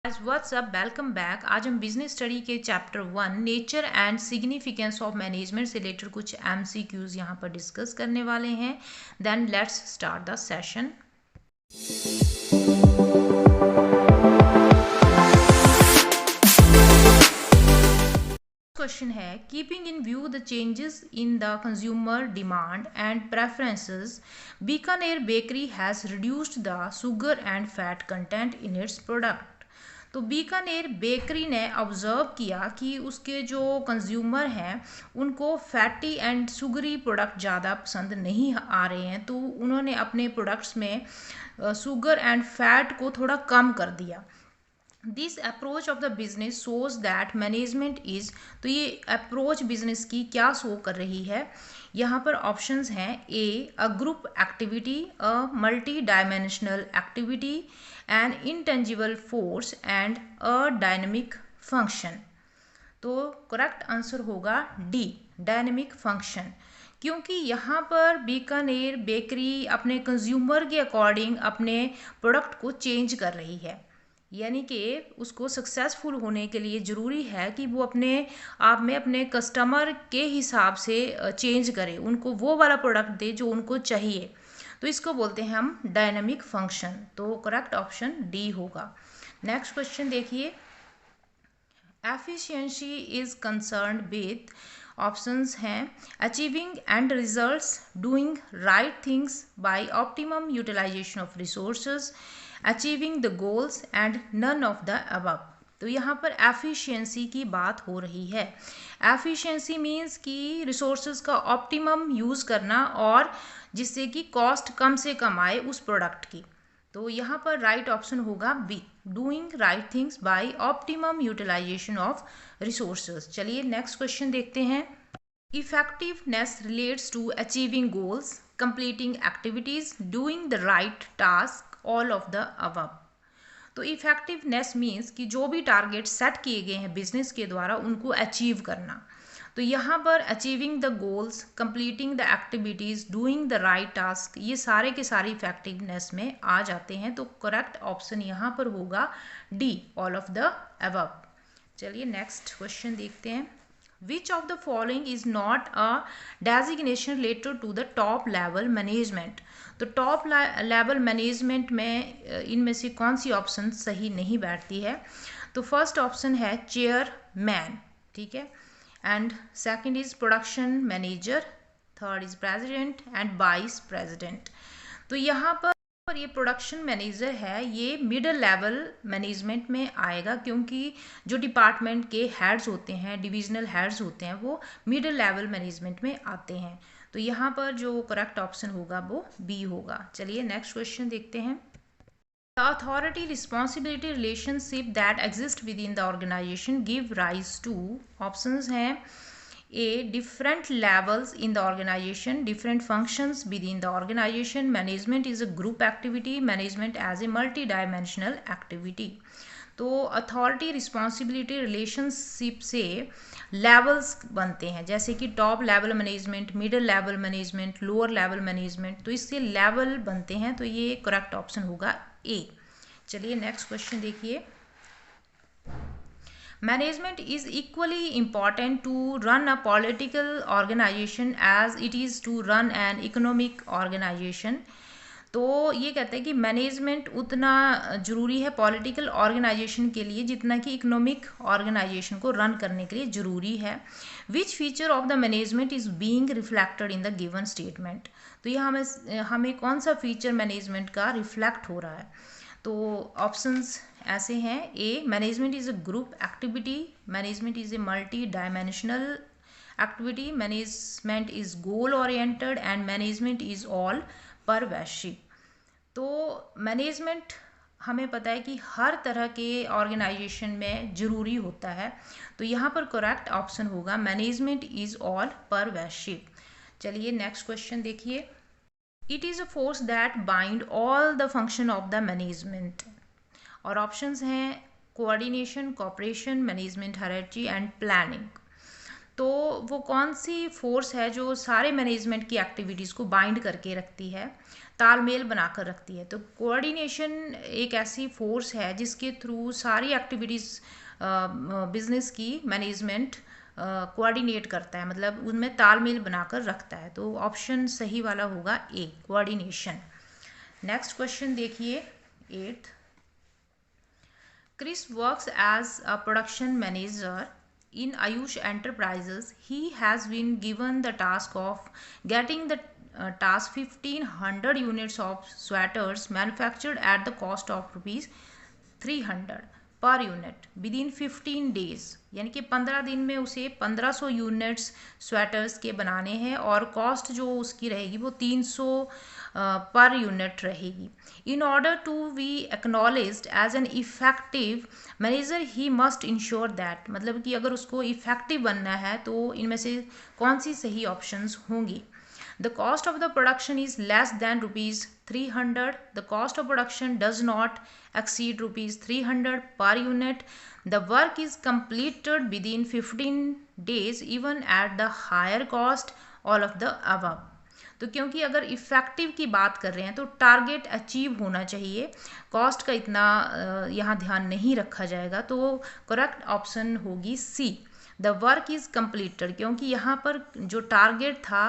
What's up welcome back. आज हम business study के chapter 1 nature and significance of management से रिलेटेड कुछ एमसीक्यूज यहाँ पर डिस्कस करने वाले हैं। Then let's start the session. Question है, keeping in view the changes in the consumer demand and preferences, Bikaner bakery has reduced the sugar and fat content in its product. तो Bikaner bakery ने observe किया कि उसके जो कंज्यूमर हैं उनको fatty and sugary product ज़्यादा पसंद नहीं आ रहे हैं, तो उन्होंने अपने प्रोडक्ट्स में शुगर एंड फैट को थोड़ा कम कर दिया। This approach of the business shows that management is, तो ये अप्रोच बिजनेस की क्या शो कर रही है। यहाँ पर ऑप्शंस हैं, A a group activity, a multi dimensional activity, an intangible force and a dynamic function. तो करेक्ट आंसर होगा डी, डायनेमिक फंक्शन, क्योंकि यहाँ पर बीकानेर बेकरी अपने कंज्यूमर के अकॉर्डिंग अपने प्रोडक्ट को चेंज कर रही है। यानी कि उसको सक्सेसफुल होने के लिए ज़रूरी है कि वो अपने आप में अपने कस्टमर के हिसाब से चेंज करे, उनको वो वाला प्रोडक्ट दे जो उनको चाहिए। तो इसको बोलते हैं हम डायनामिक फंक्शन। तो करेक्ट ऑप्शन डी होगा। नेक्स्ट क्वेश्चन देखिए, efficiency is concerned with, options हैं achieving end results, doing right things by optimum utilisation of resources, achieving the goals and none of the above. तो यहाँ पर efficiency की बात हो रही है। एफिशिएंसी मीन्स कि रिसोर्सेज का ऑप्टिमम यूज़ करना और जिससे कि कॉस्ट कम से कम आए उस प्रोडक्ट की। तो यहाँ पर राइट ऑप्शन होगा b, doing right things by optimum utilisation of resources. चलिए नेक्स्ट क्वेश्चन देखते हैं। Effectiveness relates to achieving goals, completing activities, doing the right task, all of the above. तो इफेक्टिवनेस मीन्स कि जो भी टारगेट सेट किए गए हैं बिजनेस के द्वारा उनको अचीव करना। तो यहाँ पर achieving the goals, completing the activities, doing the right task, ये सारे के सारे इफेक्टिवनेस में आ जाते हैं। तो करेक्ट ऑप्शन यहाँ पर होगा D, all of the above. चलिए नेक्स्ट क्वेश्चन देखते हैं। Which of the following is not a designation related to the top level management? तो टॉप लेवल मैनेजमेंट में इनमें से कौन सी ऑप्शन सही नहीं बैठती है। तो फर्स्ट ऑप्शन है चेयरमैन, ठीक है, and second is production manager, third is president and vice president. तो यहाँ पर ये प्रोडक्शन मैनेजर है, ये मिडिल लेवल मैनेजमेंट में आएगा, क्योंकि जो डिपार्टमेंट के हेड्स होते हैं, डिविजनल हेड्स होते हैं, वो मिडिल लेवल मैनेजमेंट में आते हैं। तो यहाँ पर जो करेक्ट ऑप्शन होगा वो बी होगा। चलिए नेक्स्ट क्वेश्चन देखते हैं। The authority responsibility relationship that exist within the organization give rise to, options हैं A different levels in the organization, different functions within the organization, management is a group activity, management as a multi-dimensional activity। तो authority responsibility relationship से levels बनते हैं, जैसे कि top level management, middle level management, lower level management, तो इससे level बनते हैं। तो ये करेक्ट ऑप्शन होगा ए। चलिए नेक्स्ट क्वेश्चन देखिए। Management is equally important to run a political organization as it is to run an economic organization। तो ये कहते हैं कि मैनेजमेंट उतना ज़रूरी है पॉलिटिकल ऑर्गेनाइजेशन के लिए जितना कि इकोनॉमिक ऑर्गेनाइजेशन को रन करने के लिए ज़रूरी है। Which feature of the management is being reflected in the given statement. तो ये हमें कौन सा फीचर मैनेजमेंट का रिफ्लेक्ट हो रहा है। तो ऑप्शंस ऐसे हैं, A management is a group activity, management is a multi dimensional activity, management is goal oriented and management is all pervasive. तो मैनेजमेंट हमें पता है कि हर तरह के ऑर्गेनाइजेशन में ज़रूरी होता है। तो यहाँ पर करेक्ट ऑप्शन होगा मैनेजमेंट इज़ ऑल परवैशिव। चलिए नेक्स्ट क्वेश्चन देखिए। It is a force that bind all the function of the management, और ऑप्शंस हैं coordination, cooperation, management hierarchy and planning. तो वो कौन सी फोर्स है जो सारे मैनेजमेंट की एक्टिविटीज़ को बाइंड करके रखती है, तालमेल बनाकर रखती है? तो कोऑर्डिनेशन एक ऐसी फोर्स है जिसके थ्रू सारी एक्टिविटीज़ बिजनेस की मैनेजमेंट कोऑर्डिनेट करता है, मतलब उनमें तालमेल बनाकर रखता है। तो ऑप्शन सही वाला होगा ए, कोऑर्डिनेशन। नेक्स्ट क्वेश्चन देखिए, 8th। Chris works as a production manager in Ayush Enterprises. He has been given the task of getting the task 1500 units of sweaters manufactured at the cost of rupees 300 पर unit with in 15 days, यानी कि 15 दिन में उसे 1500 units sweaters के बनाने हैं और कॉस्ट जो उसकी रहेगी वो 300 पर यूनिट रहेगी। In order to be acknowledged as an effective manager he must ensure that, मतलब कि अगर उसको इफेक्टिव बनना है तो इनमें से कौन सी सही ऑप्शंस होंगी? The cost of the production is less than rupees 300. The cost of production does not exceed rupees 300 per unit. The work is completed within 15 days even at the higher cost. All of the above. तो क्योंकि अगर effective की बात कर रहे हैं तो target achieve होना चाहिए, कॉस्ट का इतना यहाँ ध्यान नहीं रखा जाएगा। तो करेक्ट ऑप्शन होगी सी, द वर्क इज़ कंप्लीटेड, क्योंकि यहाँ पर जो टारगेट था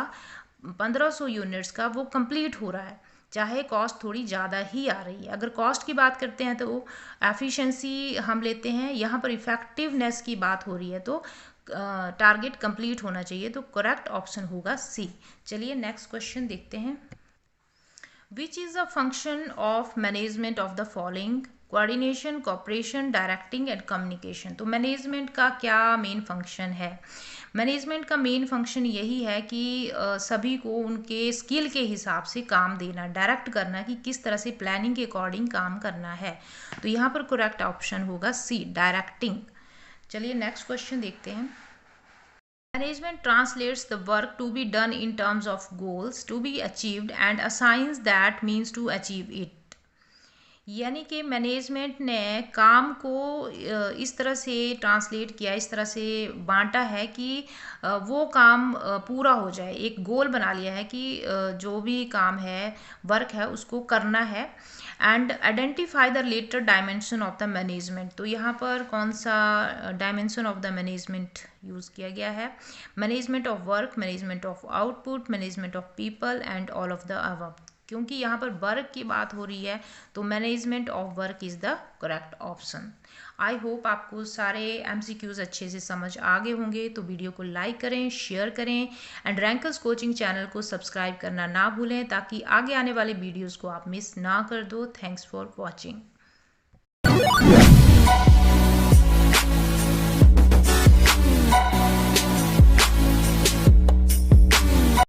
1500 यूनिट्स का वो कंप्लीट हो रहा है, चाहे कॉस्ट थोड़ी ज़्यादा ही आ रही है। अगर कॉस्ट की बात करते हैं तो एफिशिएंसी हम लेते हैं, यहाँ पर इफ़ेक्टिवनेस की बात हो रही है तो टारगेट कंप्लीट होना चाहिए। तो करेक्ट ऑप्शन होगा सी। चलिए नेक्स्ट क्वेश्चन देखते हैं। Which is a function of management of the following? Coordination, cooperation, directing and communication. तो मैनेजमेंट का क्या मेन फंक्शन है? मैनेजमेंट का मेन फंक्शन यही है कि सभी को उनके स्किल के हिसाब से काम देना, डायरेक्ट करना कि किस तरह से प्लानिंग के अकॉर्डिंग काम करना है। तो यहाँ पर करेक्ट ऑप्शन होगा सी, डायरेक्टिंग। चलिए नेक्स्ट क्वेश्चन देखते हैं। Management translates the work to be done in terms of goals to be achieved and assigns that means to achieve it. यानी कि मैनेजमेंट ने काम को इस तरह से ट्रांसलेट किया, इस तरह से बांटा है कि वो काम पूरा हो जाए। एक गोल बना लिया है कि जो भी काम है, वर्क है, उसको करना है। And identify the related dimension of the management. तो यहाँ पर कौन सा dimension of the management use किया गया है? Management of work, management of output, management of people and all of the above. क्योंकि यहाँ पर वर्क की बात हो रही है तो management of work is the correct option. I hope आपको सारे MCQs अच्छे से समझ आ गए होंगे। तो वीडियो को लाइक करें, शेयर करें एंड रैंकर्स कोचिंग चैनल को सब्सक्राइब करना ना भूलें ताकि आगे आने वाले वीडियोस को आप मिस ना कर दो। Thanks for watching.